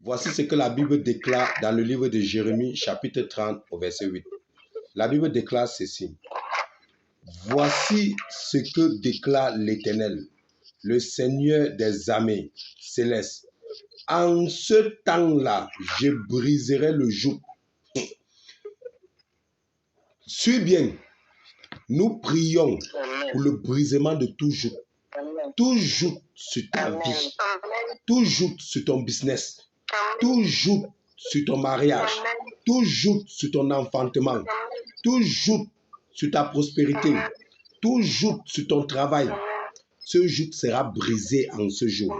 Voici ce que la Bible déclare dans le livre de Jérémie, chapitre 30, au verset 8. La Bible déclare ceci. Voici ce que déclare l'Éternel, le Seigneur des armées célestes. En ce temps-là, je briserai le joug. Suis bien, nous prions pour le brisement de tout joug. Tout joug sur ta vie, tout joug sur ton business, tout joug sur ton mariage, tout joug sur ton enfantement, tout joug sur ta prospérité, tout joug sur ton travail. Ce joug sera brisé en ce jour.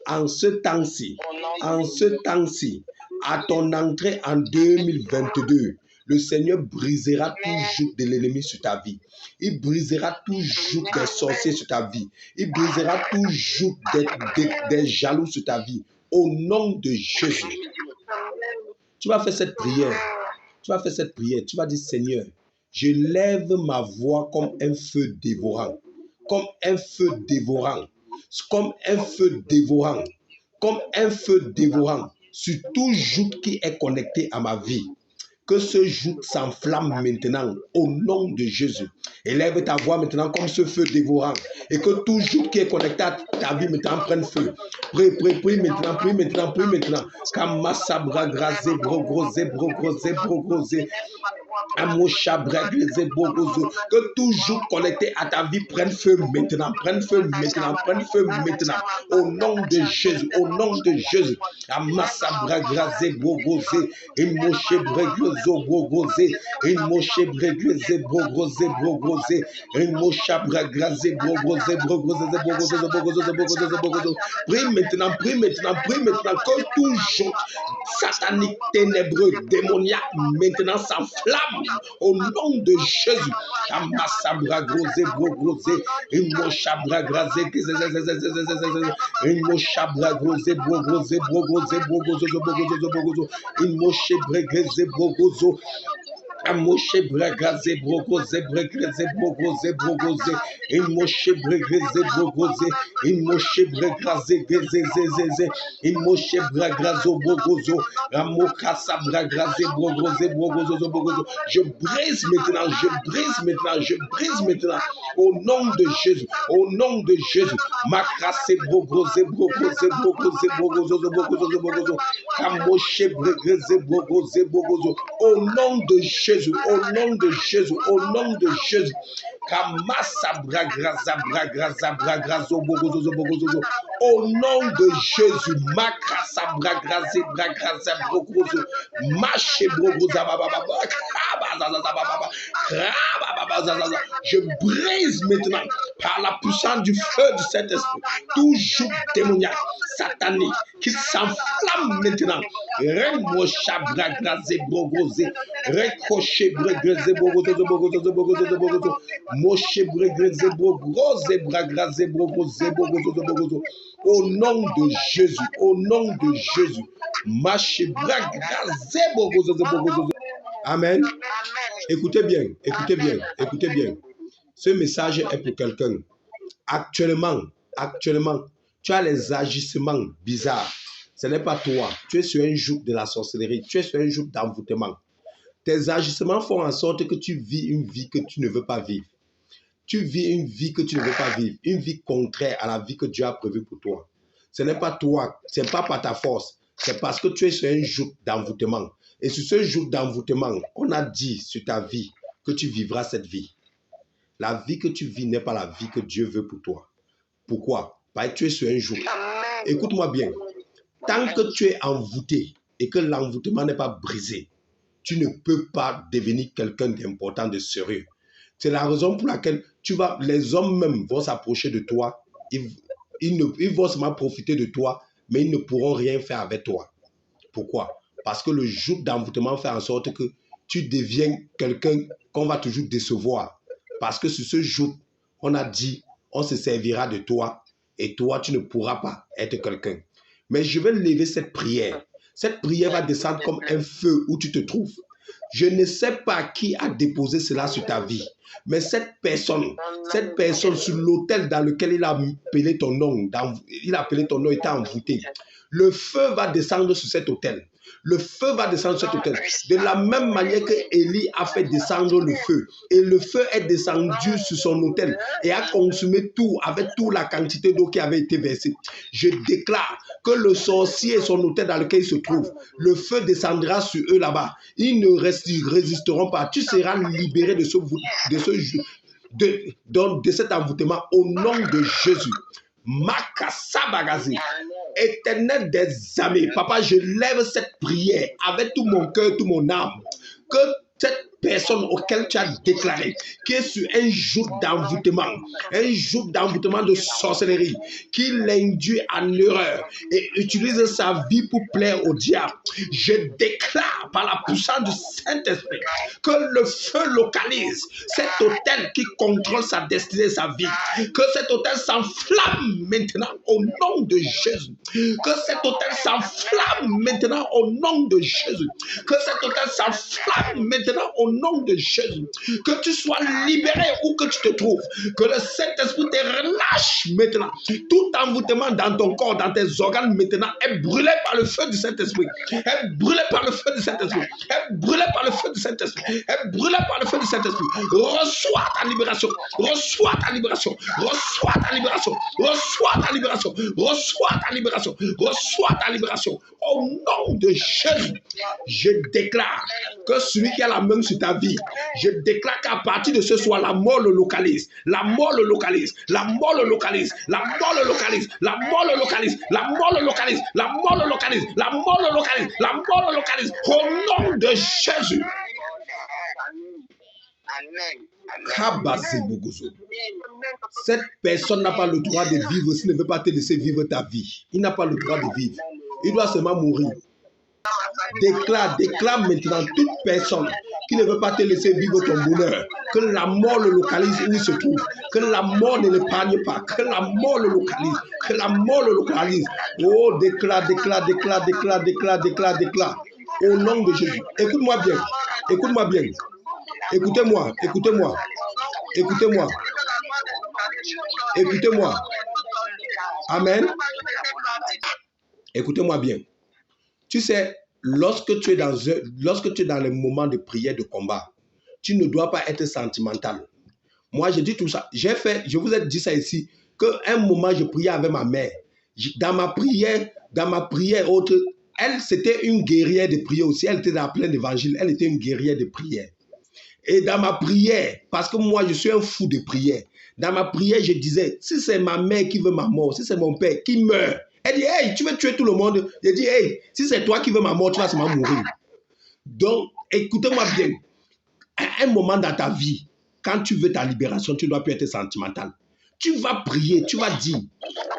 En ce temps-ci, à ton entrée en 2022, le Seigneur brisera tout joug de l'ennemi sur ta vie. Il brisera tout joug des sorciers sur ta vie. Il brisera tout joug des jaloux sur ta vie. Au nom de Jésus. Tu vas faire cette prière. Tu vas dire, Seigneur, je lève ma voix comme un feu dévorant. Comme un feu dévorant. Comme un feu dévorant. Comme un feu dévorant. Sur tout joug qui est connecté à ma vie. Que ce joug s'enflamme maintenant au nom de Jésus. Élève ta voix maintenant comme ce feu dévorant. Et que tout joug qui est connecté à ta vie maintenant prenne feu. Prie maintenant. Kamasabra grasé, brogrosé. Que tout joug connecté à ta vie prenne feu maintenant. Au nom de Jésus. Kamasabra grasé, brogrosé. Imoshe breglozo brogrosé. Imoshe breglozo brogrosé. Imoshe breglozo brogrosé. Prie maintenant. Que tout joug satanique, ténébreux, démoniaque maintenant s'enflamme au nom de Jésus. Kamasabra grosé brogrosé. Imoshe breglozo brogrosé. Imoshe breglozo brogrosé. Amoshe bragaze brogose bregreze brogose imoshe bregreze brogose imoshe bregraze gezezeze imoshe bragrazo brogozo amokasa bragraze brogose je brise maintenant au nom de Jésus makrase brogose amoshe bregreze brogose au nom de Jésus. Au nom de Jésus. Kamasa bragraza bragrazo bogozo. Au nom de Jésus. Makasa bragraza bogozo. Mache bogoza je brise maintenant par la puissance du feu de cet esprit tout joug démoniaque, satanique qui s'enflamme maintenant. Remosha bragraze brogose. Recroché bregreze bogozo. Moshe bregreze brogose bragraze bogozo. Au nom de Jésus. Mache bragraze bogozo. Amen. Écoutez bien. Ce message est pour quelqu'un. Actuellement, tu as les agissements bizarres. Ce n'est pas toi. Tu es sur un joug de la sorcellerie. Tu es sur un joug d'envoûtement. Tes agissements font en sorte que tu vis une vie que tu ne veux pas vivre. Une vie contraire à la vie que Dieu a prévue pour toi. Ce n'est pas toi, ce n'est pas par ta force. C'est parce que tu es sur un joug d'envoûtement. Et sur ce joug d'envoûtement, on a dit sur ta vie que tu vivras cette vie. La vie que tu vis n'est pas la vie que Dieu veut pour toi. Pourquoi? Parce que tu es sur un joug. Écoute-moi bien. Tant que tu es envoûté et que l'envoûtement n'est pas brisé, tu ne peux pas devenir quelqu'un d'important, de sérieux. C'est la raison pour laquelle les hommes même vont s'approcher de toi. Ils vont seulement profiter de toi, mais ils ne pourront rien faire avec toi. Pourquoi? Parce que le joug d'envoûtement fait en sorte que tu deviens quelqu'un qu'on va toujours décevoir. Parce que sur ce joug, on a dit, on se servira de toi et toi, tu ne pourras pas être quelqu'un. Mais je vais lever cette prière. Cette prière va descendre comme un feu où tu te trouves. Je ne sais pas qui a déposé cela sur ta vie. Mais cette personne sur l'autel dans lequel il a appelé ton nom, il a appelé ton nom, était envoûté. Le feu va descendre sur cet autel. Le feu va descendre sur cet autel. De la même manière que Élie a fait descendre le feu. Et le feu est descendu sur son autel et a consumé tout avec toute la quantité d'eau qui avait été versée. Je déclare que le sorcier et son autel dans lequel il se trouve, le feu descendra sur eux là-bas. Ils ne résisteront pas. Tu seras libéré de cet envoûtement au nom de Jésus. Makasabagazi. Éternel des armées, papa, je lève cette prière avec tout mon cœur, toute mon âme. Que cette personne auquel tu as déclaré, qui est sur un joug d'envoûtement de sorcellerie, qui l'induit en erreur et utilise sa vie pour plaire au diable, je déclare par la puissance du Saint-Esprit que le feu localise cet autel qui contrôle sa destinée, sa vie, que cet autel s'enflamme maintenant au nom de Jésus, que cet autel s'enflamme maintenant au nom de Jésus, que cet autel s'enflamme maintenant au nom de Jésus, que tu sois libéré où que tu te trouves, que le Saint-Esprit te relâche maintenant. Tout envoûtement dans ton corps, dans tes organes maintenant est brûlé par le feu du Saint-Esprit, est brûlé par le feu du Saint-Esprit, est brûlé par le feu du Saint-Esprit, est brûlé par le feu du Saint-Esprit. Reçois ta libération, reçois ta libération, reçois ta libération, reçois ta libération, reçois ta libération, reçois ta libération. Au nom de Jésus, je déclare que celui qui a la main sur ta vie, je déclare qu'à partir de ce soir, la mort le localise. La mort le localise. La mort le localise. La mort le localise. La mort le localise. La mort le localise. La mort le localise. La mort le localise. La mort le localise. Au nom de Jésus. Cette personne n'a pas le droit de vivre s'il ne veut pas te laisser vivre ta vie. Il n'a pas le droit de vivre. Il doit seulement mourir. Déclare maintenant toute personne qui ne veut pas te laisser vivre ton bonheur, que la mort le localise où il se trouve, que la mort ne l'épargne pas, que la mort le localise, que la mort le localise. Oh, déclare. Au nom de Jésus. Écoute-moi bien. Écoutez-moi. Amen. Écoutez-moi bien. Tu sais, lorsque tu es dans le moment de prière, de combat, tu ne dois pas être sentimental. Moi, je dis tout ça. Je vous ai dit ça ici, qu'un moment, je priais avec ma mère. Dans ma prière autre, elle, c'était une guerrière de prière aussi. Elle était dans plein d'évangile. Elle était une guerrière de prière. Et dans ma prière, parce que moi, je suis un fou de prière, dans ma prière, je disais, si c'est ma mère qui veut ma mort, si c'est mon père qui meurt, elle dit, hey, tu veux tuer tout le monde? Je dis, hey, si c'est toi qui veux ma mort, tu vas seulement mourir. Donc, écoutez-moi bien. À un moment dans ta vie, quand tu veux ta libération, tu ne dois plus être sentimental. Tu vas prier, tu vas dire,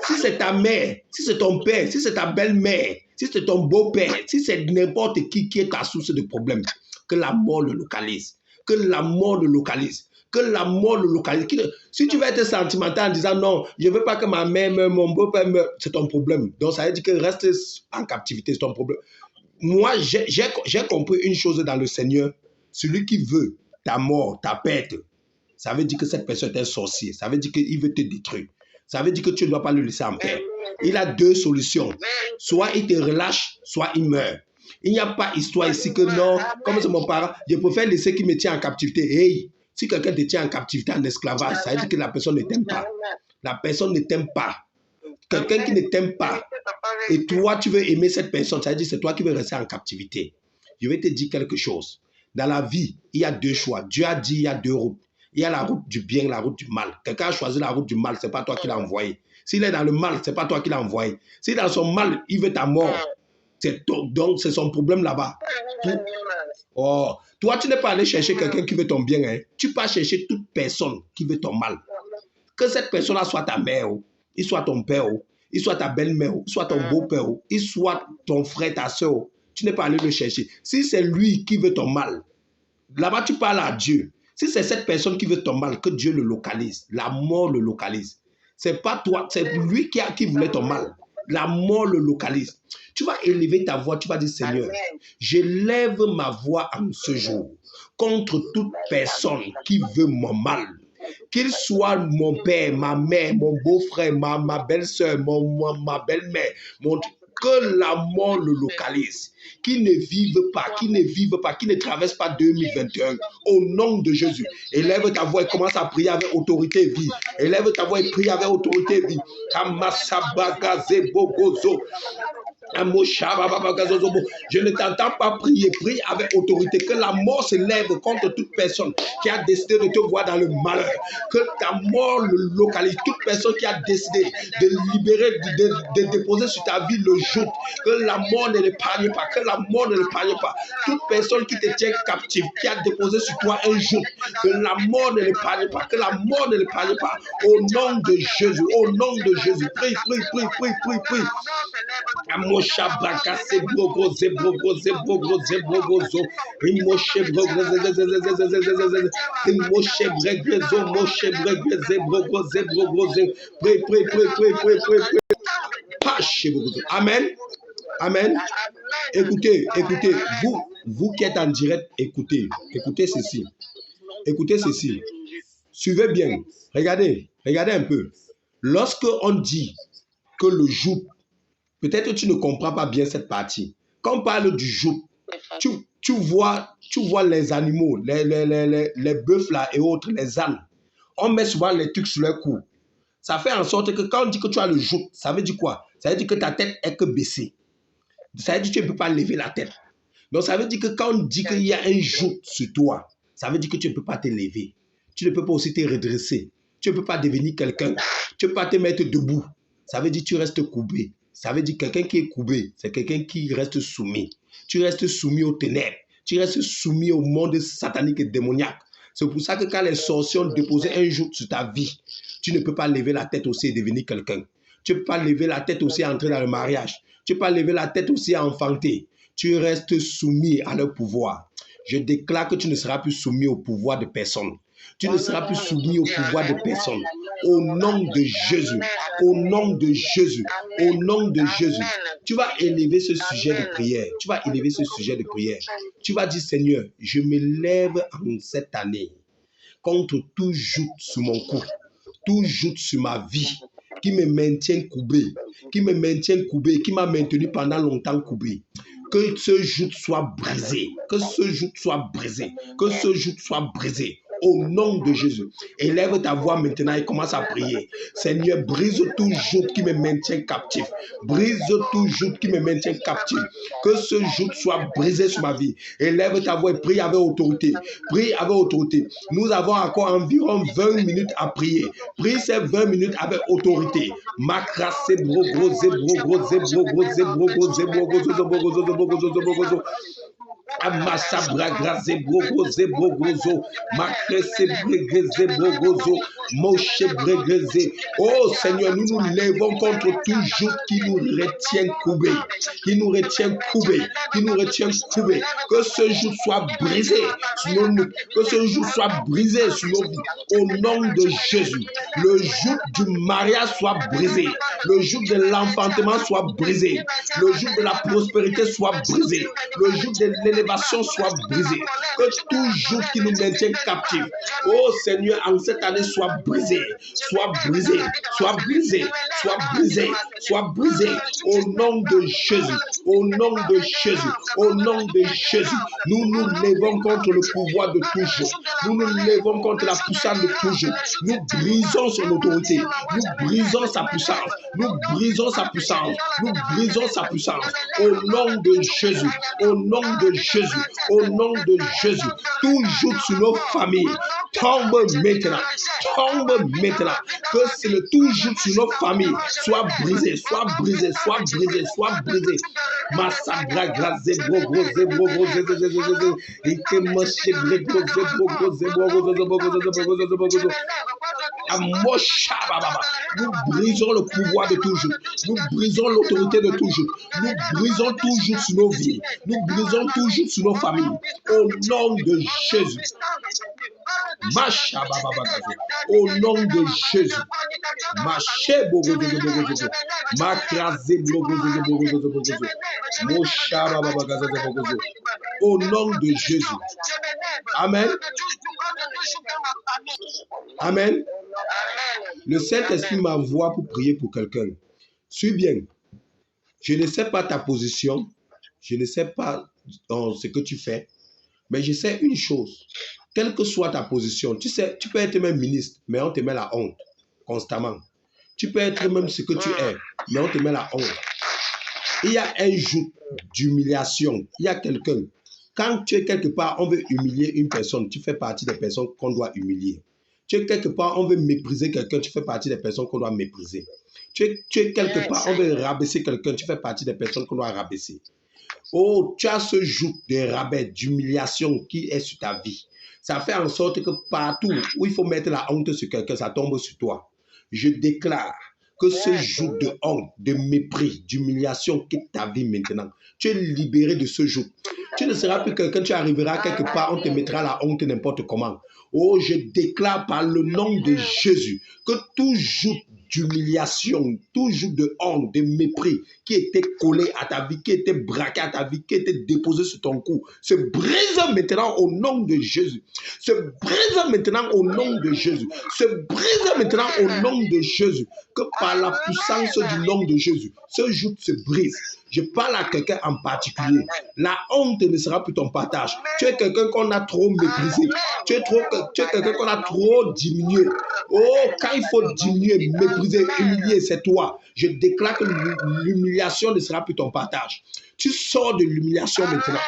si c'est ta mère, si c'est ton père, si c'est ta belle-mère, si c'est ton beau-père, si c'est n'importe qui est ta source de problème, que la mort le localise. Que la mort le localise. Que la mort le localise. Si tu veux être sentimental en disant non, je ne veux pas que ma mère meure, mon beau-père meure, c'est ton problème. Donc ça veut dire que reste en captivité, c'est ton problème. Moi, j'ai compris une chose dans le Seigneur. Celui qui veut ta mort, ta perte, ça veut dire que cette personne est un sorcier. Ça veut dire qu'il veut te détruire. Ça veut dire que tu ne dois pas le laisser en paix. Il a deux solutions. Soit il te relâche, soit il meurt. Il n'y a pas histoire ici que non, comme c'est mon parent, je préfère laisser qu'il me tient en captivité. Hey, si quelqu'un te tient en captivité, en esclavage, ça veut dire que la personne ne t'aime pas. La personne ne t'aime pas. Quelqu'un qui ne t'aime pas, et toi, tu veux aimer cette personne, ça veut dire que c'est toi qui veux rester en captivité. Je vais te dire quelque chose. Dans la vie, il y a deux choix. Dieu a dit il y a deux routes. Il y a la route du bien, la route du mal. Quelqu'un a choisi la route du mal, ce n'est pas toi qui l'as envoyé. S'il est dans le mal, ce n'est pas toi qui l'as envoyé. Si dans son mal, il veut ta mort, donc c'est son problème là-bas. Oh, toi, tu n'es pas allé chercher quelqu'un qui veut ton bien. Hein. Tu peux chercher toute personne qui veut ton mal. Que cette personne-là soit ta mère, il soit ton père, il soit ta belle-mère, il soit ton beau-père, il soit ton frère, ta soeur. Tu n'es pas allé le chercher. Si c'est lui qui veut ton mal, là-bas tu parles à Dieu. Si c'est cette personne qui veut ton mal, que Dieu le localise, la mort le localise. C'est pas toi, c'est lui qui voulait ton mal. La mort le localise. Tu vas élever ta voix, tu vas dire Seigneur, je lève ma voix en ce jour contre toute personne qui veut mon mal. Qu'il soit mon père, ma mère, mon beau-frère, ma belle-sœur, ma belle-mère, que la mort le localise, qui ne vive pas, qui ne traverse pas 2021. Au nom de Jésus, élève ta voix et commence à prier avec autorité et vie. Élève ta voix et prie avec autorité et vie. Je ne t'entends pas prier, prie avec autorité. Que la mort se lève contre toute personne qui a décidé de te voir dans le malheur. Que ta mort le localise. Toute personne qui a décidé de libérer, de déposer sur ta vie le joug. Que la mort ne l'épargne pas. Que la mort ne l'épargne pas. Toute personne qui te tient captif, qui a déposé sur toi un joug. Que la mort ne l'épargne pas. Que la mort ne l'épargne pas. Au nom de Jésus. Au nom de Jésus. Prie, prie, prie, prie, prie, prie. Amosha Brakase Brogoze Brogoze Brogoze Brogozo Imoshe Brogoze Imoshe Bregezo Moshe Bregeze Brogoze Brogoze. Pray, pray, pray, pray, pray, pray, pray. Pache Brogozo. Amen. Amen. Écoutez, écoutez, vous qui êtes en direct, écoutez ceci. Écoutez ceci. Suivez bien. Regardez un peu. Lorsque on dit que le joug, peut-être que tu ne comprends pas bien cette partie. Quand on parle du joug, tu vois les animaux, les bœufs là et autres, les ânes. On met souvent les trucs sur leur cou. Ça fait en sorte que quand on dit que tu as le joug, ça veut dire quoi? Ça veut dire que ta tête est que baissée. Ça veut dire que tu ne peux pas lever la tête. Donc ça veut dire que quand on dit qu'il y a un joug sur toi, ça veut dire que tu ne peux pas te lever. Tu ne peux pas aussi te redresser. Tu ne peux pas devenir quelqu'un. Tu ne peux pas te mettre debout. Ça veut dire que tu restes courbé. Ça veut dire que quelqu'un qui est courbé, c'est quelqu'un qui reste soumis. Tu restes soumis aux ténèbres. Tu restes soumis au monde satanique et démoniaque. C'est pour ça que quand les sorciers ont déposé un joug sur ta vie, tu ne peux pas lever la tête aussi et devenir quelqu'un. Tu ne peux pas lever la tête aussi et entrer dans le mariage. Tu ne peux pas lever la tête aussi et enfanter. Tu restes soumis à leur pouvoir. Je déclare que tu ne seras plus soumis au pouvoir de personne. Tu ne seras plus soumis au pouvoir de personne. Au nom de Jésus, au nom de Jésus, au nom de Jésus, tu vas élever ce sujet de prière. Tu vas élever ce sujet de prière. Tu vas dire, Seigneur, je me lève en cette année contre tout joug sur mon cou, tout joug sur ma vie, qui me maintient courbé, qui m'a maintenu pendant longtemps courbé. Que ce joug soit brisé, que ce joug soit brisé, que ce joug soit brisé. Au nom de Jésus, élève ta voix maintenant et commence à prier. Seigneur, brise tout joug qui me maintient captif. Brise tout joug qui me maintient captif. Que ce joug soit brisé sur ma vie. Élève ta voix et prie avec autorité. Prie avec autorité. Nous avons encore environ 20 minutes à prier. Prie ces 20 minutes avec autorité. Makrase brogoze brogoze brogoze brogoze brogoze brogoze brogoze. Amasa bragraze brogoze brogozo, makrese bregeze brogozo, moche bregeze. Oh Seigneur, nous nous lèvons contre tout joug qui nous retient courbés, qui nous retient courbés, qui nous retient courbés. Que ce joug soit brisé sur nos nuques, que ce joug soit brisé sur nos vies. Au nom de Jésus, le joug du mariage soit brisé, le joug de l'enfantement soit brisé, le joug de la prospérité soit brisé, le joug de l'élévation soit brisé, que tout joug qui nous maintient captifs, oh Seigneur, en cette année soit brisé, soit brisé, soit brisé, soit brisé, soit brisé, au nom de Jésus, au nom de Jésus, au nom de Jésus. Nous nous lèvons contre le pouvoir de tout joug, nous nous lèvons contre la puissance de tout joug, nous brisons son autorité, nous brisons sa puissance, nous brisons sa puissance, nous brisons sa puissance, au nom de Jésus, au nom de Jésus, au nom de Jésus. Tout joug sur nos familles tombe maintenant, que c'est le tout joug sur nos familles soit brisé, soit brisé, soit brisé, soit brisé. Massabra grasé brogoze brogoze et que moche brogoze brogoze. Nous brisons le pouvoir de tout joug. Nous brisons l'autorité de tout joug. Nous brisons tout joug sur nos vies. Nous brisons tout joug sur nos familles. Au nom de Jésus. Au nom de Jésus. Au nom de Jésus. Amen. Amen. Le Saint-Esprit m'envoie pour prier pour quelqu'un. Suis bien. Je ne sais pas ta position, je ne sais pas ce que tu fais, mais je sais une chose. Quelle que soit ta position, tu sais, tu peux être même ministre, mais on te met la honte constamment. Tu peux être même ce que tu es, mais on te met la honte. Il y a un jour d'humiliation. Il y a quelqu'un. Quand tu es quelque part, on veut humilier une personne, tu fais partie des personnes qu'on doit humilier. Tu es quelque part, on veut mépriser quelqu'un, tu fais partie des personnes qu'on doit mépriser. Tu es quelque part, on veut rabaisser quelqu'un, tu fais partie des personnes qu'on doit rabaisser. Oh, tu as ce joug de rabais, d'humiliation qui est sur ta vie. Ça fait en sorte que partout où il faut mettre la honte sur quelqu'un, ça tombe sur toi. Je déclare que ce joug de honte, de mépris, d'humiliation quitte ta vie maintenant. Tu es libéré de ce joug. Tu ne seras plus quelqu'un, tu arriveras quelque part, on te mettra la honte n'importe comment. Oh, je déclare par le nom de Jésus que tout joug d'humiliation, tout joug de honte, de mépris qui était collé à ta vie, qui était braqué à ta vie, qui était déposé sur ton cou, se brise maintenant au nom de Jésus. Se brise maintenant au nom de Jésus. Se brise maintenant au nom de Jésus. Que par la puissance du nom de Jésus, ce joug se brise. Je parle à quelqu'un en particulier. La honte ne sera plus ton partage. Tu es quelqu'un qu'on a trop méprisé. Tu es quelqu'un qu'on a trop diminué. Oh, quand il faut diminuer, mépriser, humilier, c'est toi. Je déclare que l'humiliation ne sera plus ton partage. Tu sors de l'humiliation maintenant.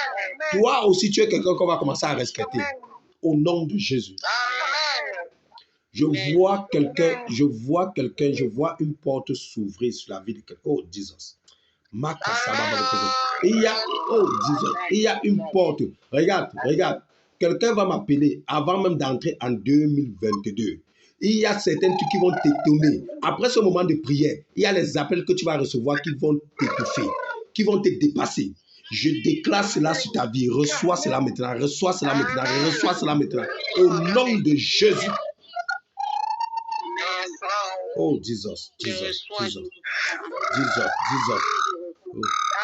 Toi aussi, tu es quelqu'un qu'on va commencer à respecter. Au nom de Jésus. Je vois quelqu'un, je vois une porte s'ouvrir sur la vie de quelqu'un. Oh, Jesus. Il y a une porte. Regarde. Quelqu'un va m'appeler avant même d'entrer en 2022. Il y a certains trucs qui vont t'étonner. Après ce moment de prière, il y a les appels que tu vas recevoir qui vont t'étouffer, qui vont te dépasser. Je déclare cela sur ta vie. Reçois cela maintenant. Reçois cela maintenant. Reçois cela maintenant. Au nom de Jésus. Oh, Jesus.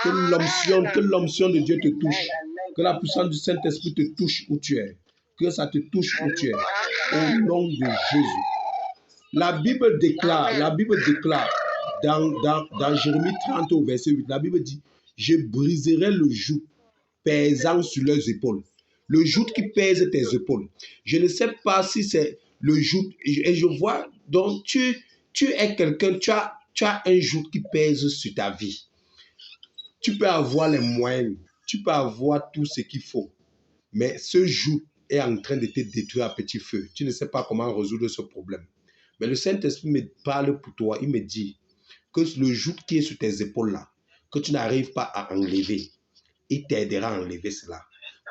Que l'onction de Dieu te touche. Que la puissance du Saint-Esprit te touche où tu es. Que ça te touche où tu es. Au nom de Jésus. La Bible déclare dans Jérémie 30 au verset 8, la Bible dit, je briserai le joug pesant sur leurs épaules. Le joug qui pèse tes épaules. Je ne sais pas si c'est le joug, et je vois, donc tu es quelqu'un, tu as un joug qui pèse sur ta vie. Tu peux avoir les moyens, tu peux avoir tout ce qu'il faut, mais ce joug est en train de te détruire à petit feu. Tu ne sais pas comment résoudre ce problème. Mais le Saint-Esprit me parle pour toi, il me dit que le joug qui est sur tes épaules là, que tu n'arrives pas à enlever, il t'aidera à enlever cela.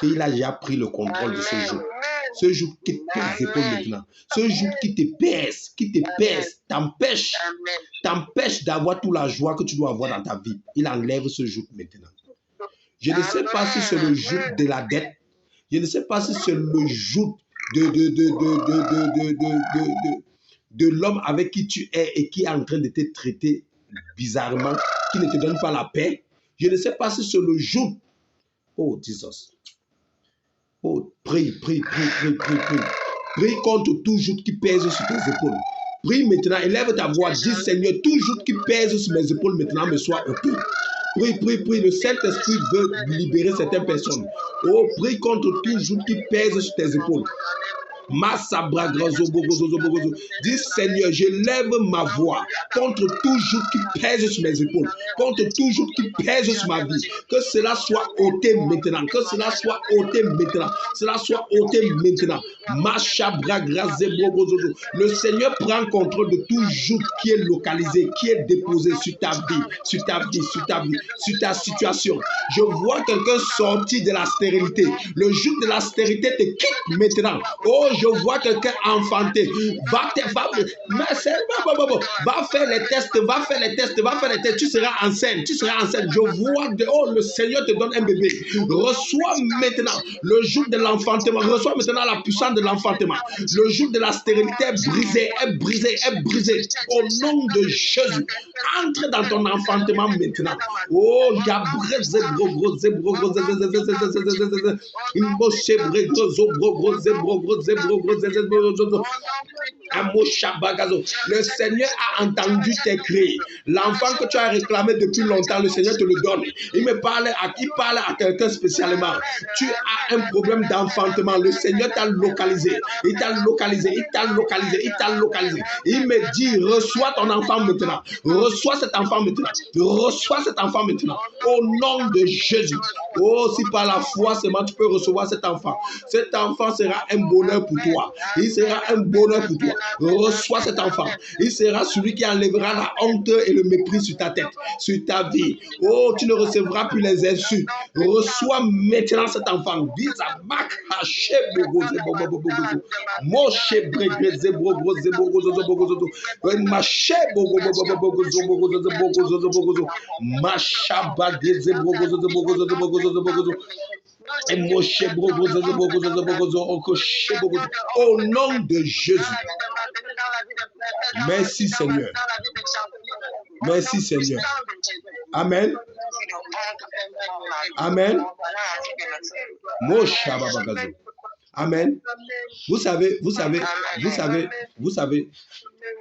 Qu'il a déjà pris le contrôle de ce joug. Ce joug quitte tes épaules maintenant. Ce joug qui te pèse, t'empêche d'avoir toute la joie que tu dois avoir dans ta vie. Il enlève ce joug maintenant. Je ne sais pas si c'est le joug de la dette. Je ne sais pas si c'est le joug de l'homme avec qui tu es et qui est en train de te traiter bizarrement, qui ne te donne pas la paix. Je ne sais pas si c'est le joug. Oh, Jesus. Oh, prie. Prie contre tout joug qui pèse sur tes épaules. Prie maintenant, élève ta voix, dis Seigneur, tout joug qui pèse sur mes épaules maintenant me soit ôté. Prie, le Saint-Esprit veut libérer certaines personnes. Oh, prie contre tout joug qui pèse sur tes épaules. Dis Seigneur, je lève ma voix contre tout joug qui pèse sur mes épaules, contre tout joug qui pèse sur ma vie. Que cela soit ôté maintenant. Que cela soit ôté maintenant. Cela soit ôté maintenant. Le Seigneur prend contrôle de tout joug qui est localisé, qui est déposé sur ta vie, sur ta situation. Je vois quelqu'un sortir de la stérilité. Le joug de la stérilité te quitte maintenant. Oh, je vois quelqu'un enfanté. Va faire les tests. Tu seras enceinte. Je vois, le Seigneur te donne un bébé. Reçois maintenant le joug de l'enfantement. Reçois maintenant la puissance de l'enfantement. Le joug de la stérilité est brisé. Au nom de Jésus, entre dans ton enfantement maintenant. Oh, Le Seigneur a entendu tes cris. L'enfant que tu as réclamé depuis longtemps, le Seigneur te le donne. Il parle à quelqu'un spécialement. Tu as un problème d'enfantement. Le Seigneur t'a localisé. Il t'a localisé. Il me dit, reçois ton enfant maintenant. Reçois cet enfant maintenant. Reçois cet enfant maintenant. Au nom de Jésus. Oh, si par la foi seulement tu peux recevoir cet enfant. Cet enfant sera un bonheur pour toi. Il sera un bonheur pour toi. Reçois cet enfant. Il sera celui qui enlèvera la honte et le mépris sur ta tête, sur ta vie. Oh, tu ne recevras plus les insultes. Reçois maintenant cet enfant. Au nom de Jésus. Merci Seigneur. Merci Seigneur. Amen. Amen. Amen. Vous savez,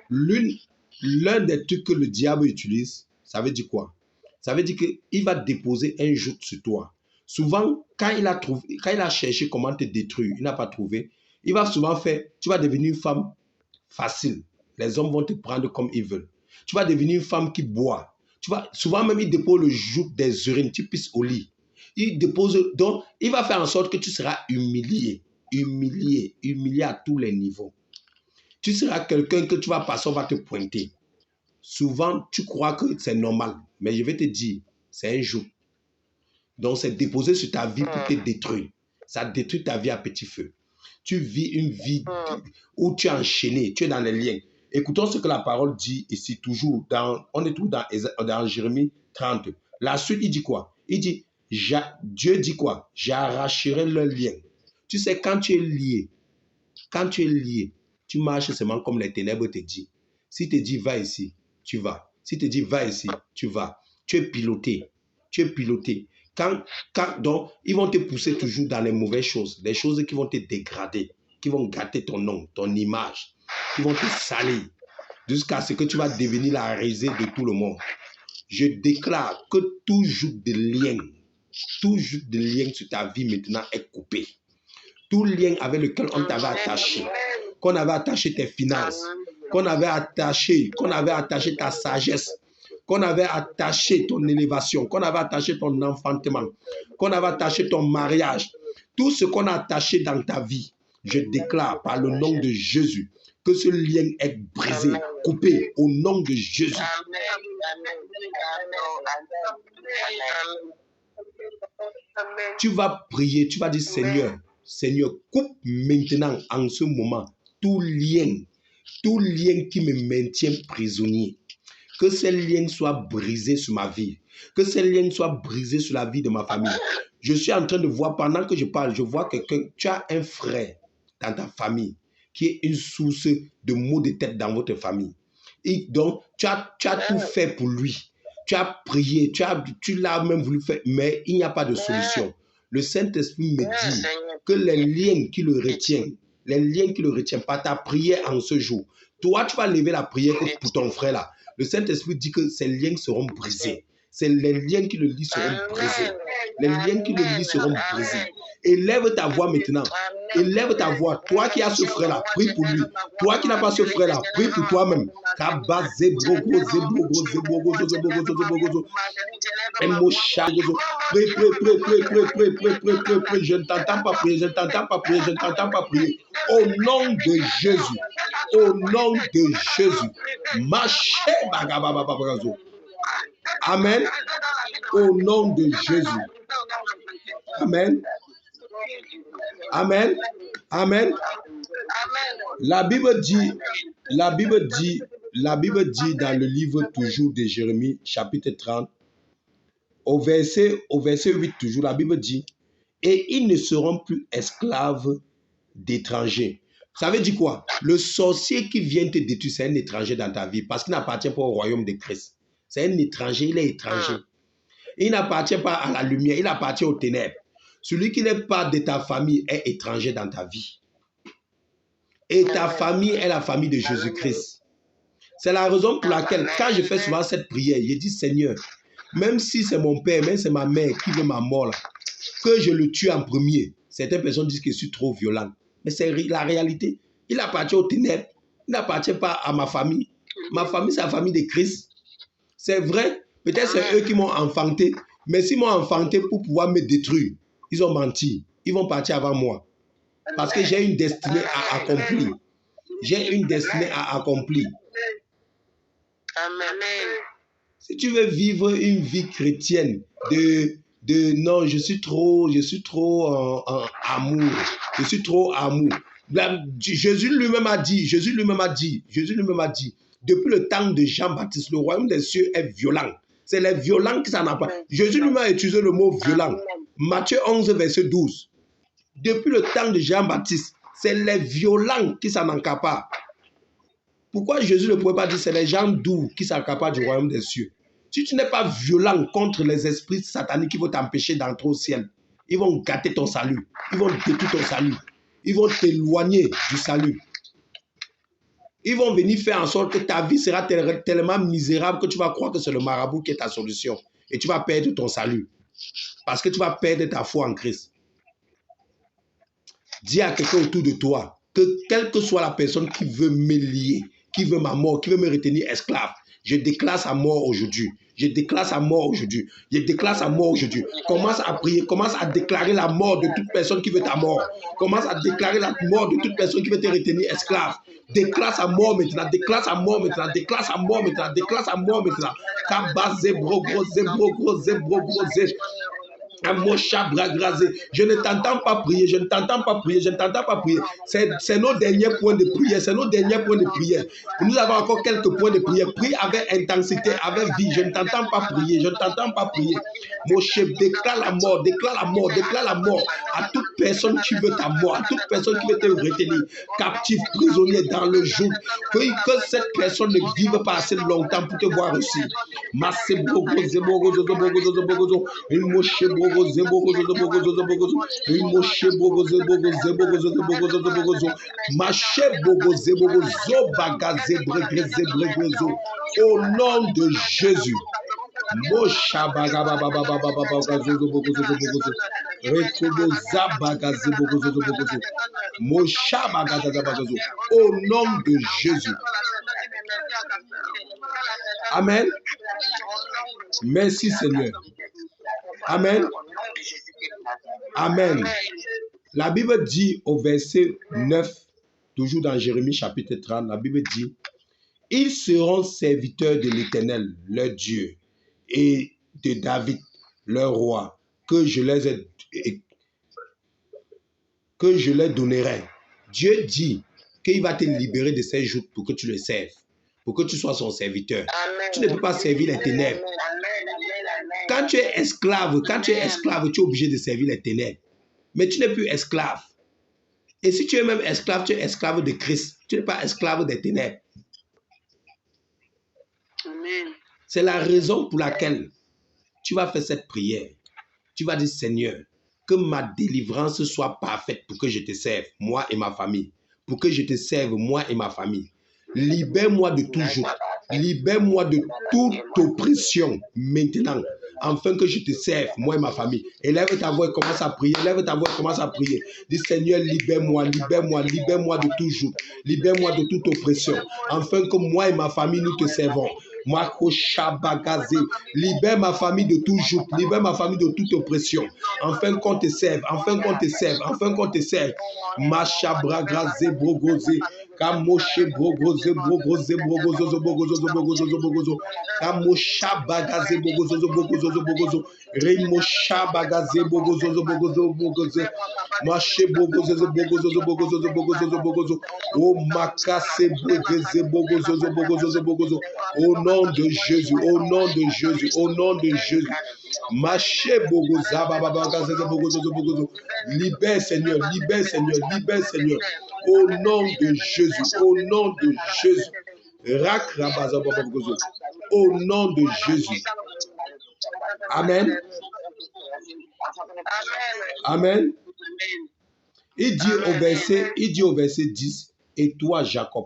l'un des trucs que le diable utilise, ça veut dire quoi? Ça veut dire qu'il va déposer un joug sur toi. Souvent, quand il a cherché comment te détruire, il n'a pas trouvé. Il va souvent faire, tu vas devenir une femme facile. Les hommes vont te prendre comme ils veulent. Tu vas devenir une femme qui boit. Souvent même, il dépose le joug des urines, tu pisses au lit. Donc, il va faire en sorte que tu seras humilié à tous les niveaux. Tu seras quelqu'un que tu vas passer, on va te pointer. Souvent, tu crois que c'est normal, mais je vais te dire, c'est un joug. Donc, c'est déposé sur ta vie pour te détruire. Ça détruit ta vie à petit feu. Tu vis une vie où tu es enchaîné, tu es dans les liens. Écoutons ce que la parole dit ici, toujours, on est toujours dans Jérémie 30. La suite, il dit quoi? Il dit, Dieu dit quoi? J'arracherai le lien. Tu sais, quand tu es lié, tu marches seulement comme les ténèbres te disent. Si te dit va ici, tu vas. Si te dit va ici, tu vas. Tu es piloté. Donc, ils vont te pousser toujours dans les mauvaises choses, des choses qui vont te dégrader, qui vont gâter ton nom, ton image, qui vont te salir, jusqu'à ce que tu vas devenir la risée de tout le monde. Je déclare que tout joug de lien sur ta vie maintenant est coupé. Tout lien avec lequel on t'avait attaché, qu'on avait attaché tes finances, qu'on avait attaché ta sagesse, qu'on avait attaché ton élévation, qu'on avait attaché ton enfantement, qu'on avait attaché ton mariage, tout ce qu'on a attaché dans ta vie, je déclare par le nom de Jésus que ce lien est brisé, coupé au nom de Jésus. Tu vas prier, tu vas dire Seigneur, coupe maintenant en ce moment tout lien qui me maintient prisonnier. Que ces liens soient brisés sur ma vie. Que ces liens soient brisés sur la vie de ma famille. Je suis en train de voir, pendant que je parle, je vois quelqu'un, tu as un frère dans ta famille qui est une source de maux de tête dans votre famille. Et donc, tu as tout fait pour lui. Tu as prié, tu l'as même voulu faire, mais il n'y a pas de solution. Le Saint-Esprit me dit que les liens qui le retiennent par ta prière en ce jour, toi, tu vas lever la prière pour ton frère là. Le Saint-Esprit dit que ces liens seront brisés. C'est les liens qui le lient seront brisés. Les liens qui le lient seront brisés. Élève ta voix maintenant. Élève ta voix. Toi qui as ce frère-là, prie pour lui. Toi qui n'as pas ce frère-là, prie pour toi-même. Prie. Je ne t'entends pas prier. Au nom de Jésus. Amen. Au nom de Jésus. Amen. La Bible dit dans le livre toujours de Jérémie, chapitre 30, au verset 8 toujours, la Bible dit, et ils ne seront plus esclaves d'étrangers. Ça veut dire quoi? Le sorcier qui vient te détruire, c'est un étranger dans ta vie parce qu'il n'appartient pas au royaume de Christ. C'est un étranger, il est étranger. Il n'appartient pas à la lumière, il appartient aux ténèbres. Celui qui n'est pas de ta famille est étranger dans ta vie. Et ta famille est la famille de Jésus-Christ. C'est la raison pour laquelle, quand je fais souvent cette prière, je dis, Seigneur, même si c'est mon père, même si c'est ma mère qui veut ma mort, là, que je le tue en premier. Certaines personnes disent que je suis trop violent. Mais c'est la réalité. Il appartient aux ténèbres. Il n'appartient pas à ma famille. Ma famille, c'est la famille de Christ. C'est vrai. Peut-être c'est eux qui m'ont enfanté. Mais s'ils m'ont enfanté pour pouvoir me détruire, ils ont menti. Ils vont partir avant moi. Parce que j'ai une destinée à accomplir. J'ai une destinée à accomplir. Amen. Si tu veux vivre une vie chrétienne non, je suis trop en amour. Je suis trop amour. Jésus lui-même a dit, depuis le temps de Jean-Baptiste, le royaume des cieux est violent. C'est les violents qui s'en appartent. Jésus lui-même a utilisé le mot violent. Matthieu 11, verset 12. Depuis le temps de Jean-Baptiste, c'est les violents qui s'en accaparent. Pourquoi Jésus ne pouvait pas dire c'est les gens doux qui s'accaparent du royaume des cieux? Si tu n'es pas violent contre les esprits sataniques qui vont t'empêcher d'entrer au ciel, ils vont gâter ton salut. Ils vont détruire ton salut. Ils vont t'éloigner du salut. Ils vont venir faire en sorte que ta vie sera tellement misérable que tu vas croire que c'est le marabout qui est ta solution. Et tu vas perdre ton salut. Parce que tu vas perdre ta foi en Christ. Dis à quelqu'un autour de toi que quelle que soit la personne qui veut me lier, qui veut ma mort, qui veut me retenir esclave, je déclare sa mort aujourd'hui. Je déclare sa mort aujourd'hui. Je déclare sa mort aujourd'hui. Commence à prier. Commence à déclarer la mort de toute personne qui veut ta mort. Commence à déclarer la mort de toute personne qui veut te retenir esclave. Déclare sa mort maintenant. Déclare sa mort maintenant. Déclare sa mort maintenant. Déclare sa mort maintenant. Je ne t'entends pas prier, je ne t'entends pas prier, je ne t'entends pas prier. C'est nos derniers points de prière, c'est nos derniers points de prière. Nous avons encore quelques points de prière. Prie avec intensité, avec vie. Je ne t'entends pas prier, je ne t'entends pas prier. Mon chef, déclare la mort, déclare la mort, déclare la mort à toute personne qui veut ta mort, à toute personne qui veut te retenir, captif, prisonnier dans le joug. Que cette personne ne vive pas assez longtemps pour te voir aussi. Au nom de Jésus. Au nom de Jésus. Amen. Merci Seigneur. Amen. Amen. La Bible dit au verset 9, toujours dans Jérémie chapitre 30, la Bible dit, ils seront serviteurs de l'Éternel, leur Dieu, et de David, leur roi, que je leur donnerai. Dieu dit qu'il va te libérer de ces joutes pour que tu le serves, pour que tu sois son serviteur. Amen. Tu ne peux pas servir les ténèbres. Quand tu es esclave, tu es obligé de servir les ténèbres. Mais tu n'es plus esclave. Et si tu es même esclave, tu es esclave de Christ. Tu n'es pas esclave des ténèbres. Amen. C'est la raison pour laquelle tu vas faire cette prière. Tu vas dire, Seigneur, que ma délivrance soit parfaite pour que je te serve, moi et ma famille. Pour que je te serve, moi et ma famille. Libère-moi de tout joug. Libère-moi de toute oppression maintenant, afin que je te serve, moi et ma famille. Élève ta voix et commence à prier. Élève ta voix et commence à prier. Dis, Seigneur, libère-moi, libère-moi, libère-moi de tout joug. Libère-moi de toute oppression, afin que moi et ma famille, nous te servons. Libère ma famille de tout joug, libère ma famille de toute oppression, afin qu'on te serve, afin qu'on te serve, afin qu'on te serve. Machabragraze brogoze, kamoshe brogoze brogoze brogozo brogozo brogozo brogozo, kamosha bagaze brogozo brogozo brogozo, remosha bagaze brogozo brogozo brogozo, mache brogozo brogozo brogozo brogozo brogozo, o makase brogoze brogozo brogozo brogozo. Au nom de Jésus, au nom de Jésus, au nom de Jésus. Maché Bogoza, Bogozo. Libère Seigneur, libère Seigneur, libère Seigneur. Au nom de Jésus, au nom de Jésus. Au nom de Jésus. Amen. Amen. Il dit au verset 10, Et toi, Jacob,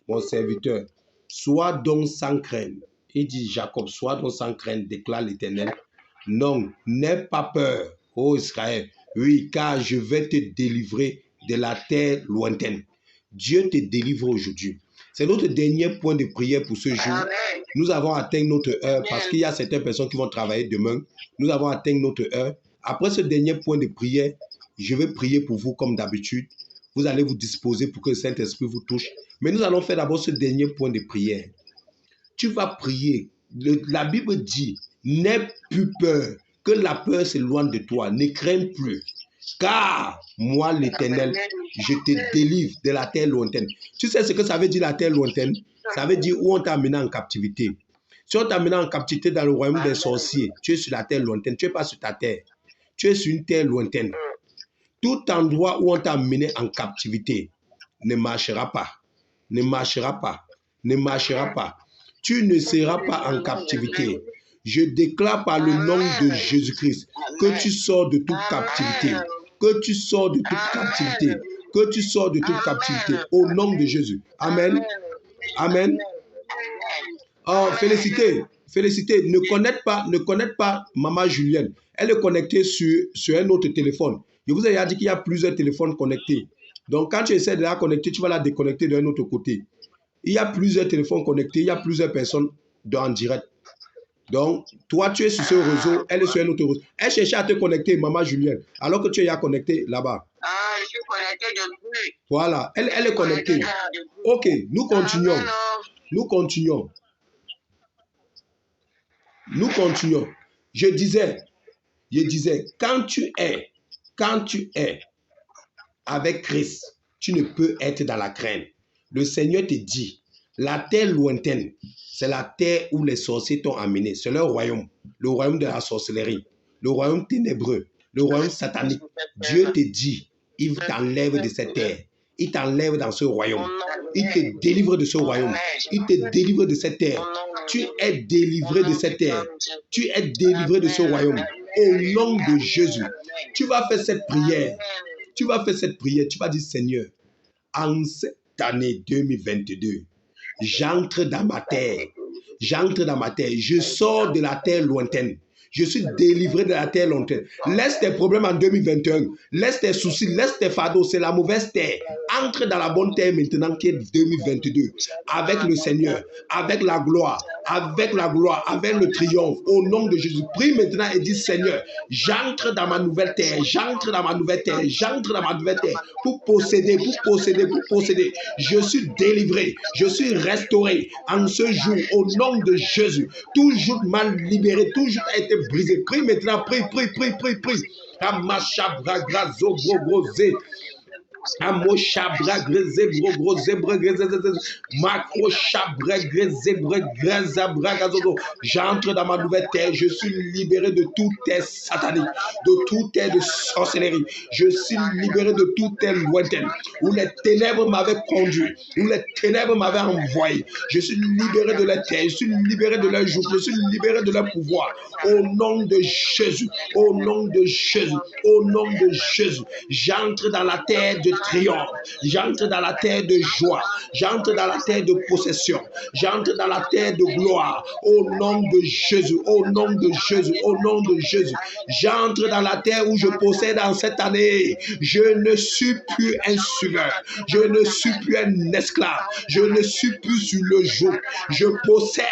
mon serviteur, sois donc sans crainte. Il dit, Jacob, sois donc sans crainte, déclare l'Éternel. Non, n'aie pas peur, ô Israël. Oui, car je vais te délivrer de la terre lointaine. Dieu te délivre aujourd'hui. C'est notre dernier point de prière pour ce jour. Nous avons atteint notre heure parce qu'il y a certaines personnes qui vont travailler demain. Nous avons atteint notre heure. Après ce dernier point de prière, je vais prier pour vous comme d'habitude. Vous allez vous disposer pour que le Saint-Esprit vous touche. Mais nous allons faire d'abord ce dernier point de prière. Tu vas prier. La Bible dit, n'aie plus peur, que la peur s'éloigne de toi. Ne crains plus. Car moi, l'Éternel, je te délivre de la terre lointaine. Tu sais ce que ça veut dire la terre lointaine? Ça veut dire où on t'a amené en captivité. Si on t'a amené en captivité dans le royaume des sorciers, tu es sur la terre lointaine. Tu n'es pas sur ta terre. Tu es sur une terre lointaine. Tout endroit où on t'a amené en captivité ne marchera pas. Ne marchera pas. Ne marchera pas. Tu ne seras pas en captivité. Je déclare par le nom de Jésus-Christ que tu sors de toute captivité. Que tu sors de toute captivité. Que tu sors de toute captivité. Au nom de Jésus. Amen. Amen. Oh, félicité. Félicité. Ne connecte pas Maman Julienne. Elle est connectée sur un autre téléphone. Je vous ai dit qu'il y a plusieurs téléphones connectés. Donc, quand tu essaies de la connecter, tu vas la déconnecter d'un autre côté. Il y a plusieurs téléphones connectés, il y a plusieurs personnes en direct. Donc, toi, tu es sur ce réseau, elle est sur un autre réseau. Elle cherchait à te connecter, Maman Julienne, alors que tu es à connecté là-bas. Ah, je suis connectée depuis. Voilà, elle est connectée. Ok, nous continuons. Nous continuons. Nous continuons. Je disais, quand tu es avec Christ, tu ne peux être dans la crainte. Le Seigneur te dit, la terre lointaine, c'est la terre où les sorciers t'ont amené. C'est leur royaume, le royaume de la sorcellerie, le royaume ténébreux, le royaume satanique. Dieu te dit, il t'enlève de cette terre. Il t'enlève dans ce royaume. Il te délivre de ce royaume. Il te délivre de cette terre. Tu es délivré de cette terre. Tu es délivré de ce royaume. Au nom de Jésus, tu vas faire cette prière. Tu vas faire cette prière. Tu vas dire, Seigneur, en cette année 2022, j'entre dans ma terre. J'entre dans ma terre. Je sors de la terre lointaine. Je suis délivré de la terre lointaine. Laisse tes problèmes en 2021. Laisse tes soucis, laisse tes fardeaux. C'est la mauvaise terre. Entre dans la bonne terre maintenant qui est 2022. Avec le Seigneur, avec la gloire, avec le triomphe. Au nom de Jésus. Prie maintenant et dis, Seigneur, j'entre dans ma nouvelle terre. J'entre dans ma nouvelle terre. J'entre dans ma nouvelle terre. Pour posséder. Je suis délivré. Je suis restauré en ce jour. Au nom de Jésus. Toujours mal libéré. Toujours a été brisé. Prie maintenant, prie. Amashabra grazo grosé. Amoshabra grezé grosé macro chabra grezé grezabra gazozo. J'entre dans ma nouvelle terre. Je suis libéré de toute terre satanique, de toute terre de sorcellerie. Je suis libéré de toute terre lointaine où les ténèbres m'avaient conduit, où les ténèbres m'avaient envoyé. Je suis libéré de la terre. Je suis libéré de leur joug. Je suis libéré de leur pouvoir. Au nom de Jésus. Au nom de Jésus. Au nom de Jésus. J'entre dans la terre de triomphe. J'entre dans la terre de joie. J'entre dans la terre de possession. J'entre dans la terre de gloire. Au nom de Jésus. Au nom de Jésus. Au nom de Jésus. J'entre dans la terre où je possède en cette année. Je ne suis plus un suiveur. Je ne suis plus un esclave. Je ne suis plus sur le joug. Je possède.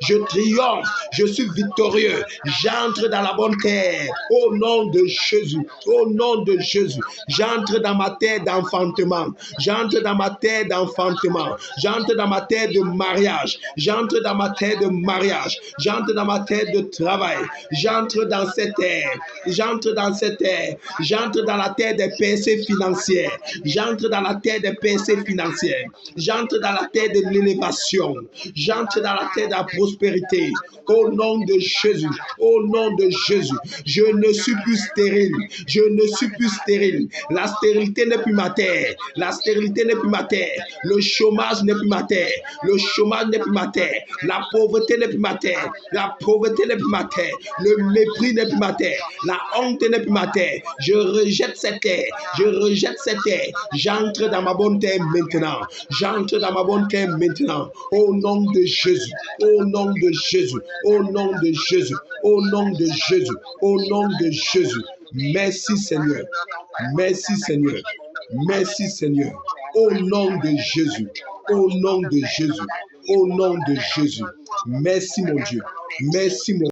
Je triomphe. Je suis victorieux. J'entre dans la bonne terre. Au nom de Jésus. Au nom de Jésus. J'entre dans ma terre d'enfantement. J'entre dans ma terre d'enfantement. J'entre dans ma terre de mariage. J'entre dans ma terre de mariage. J'entre dans ma terre de travail. J'entre dans cette terre. J'entre dans cette terre. J'entre dans la terre des percées financières. J'entre dans la terre des percées financières. J'entre dans la terre de l'élévation. J'entre dans la terre de la prospérité. Au nom de Jésus. Au nom de Jésus. Je ne suis plus stérile. Je ne suis plus stérile. La stérilité n'est plus ma ma terre. La stérilité n'est plus ma terre. Le chômage n'est plus ma terre. Le chômage n'est plus ma terre. La pauvreté n'est plus ma terre. La pauvreté n'est plus ma terre. Le mépris n'est plus ma terre. La honte n'est plus ma terre. Je rejette cette terre. Je rejette cette terre. J'entre dans ma bonne terre maintenant. J'entre dans ma bonne terre maintenant. Au nom de Jésus. Au nom de Jésus. Au nom de Jésus. Au nom de Jésus. Au nom de Jésus. Merci Seigneur. Merci Seigneur. Merci Seigneur. Au nom de Jésus. Au nom de Jésus. Au nom de Jésus. Merci mon Dieu. Merci mon